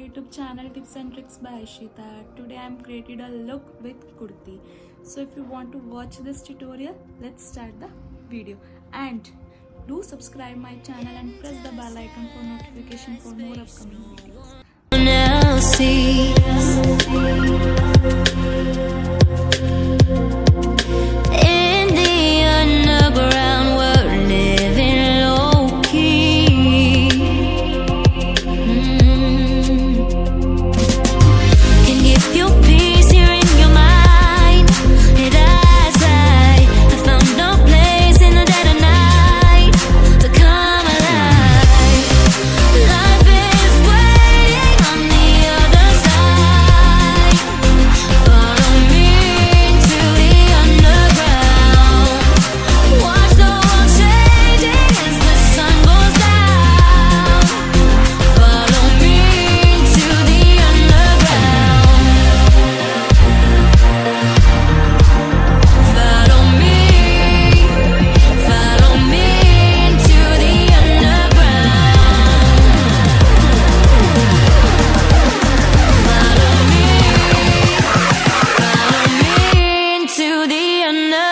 YouTube channel Tips and Tricks by Ishita. Today I am created a look with kurti. So if you want to watch this tutorial, let's start the video. And do subscribe my channel and press the bell icon for notification for more upcoming videos. Now see in the underground we're living low key. Can give you peace here in your mind. And as I found no place in the dead of night to come alive. Life is waiting on the other side. Follow me to the underground. Watch the world changing as the sun goes down. Follow me to the underground. Follow me to the underground. Follow me into the under.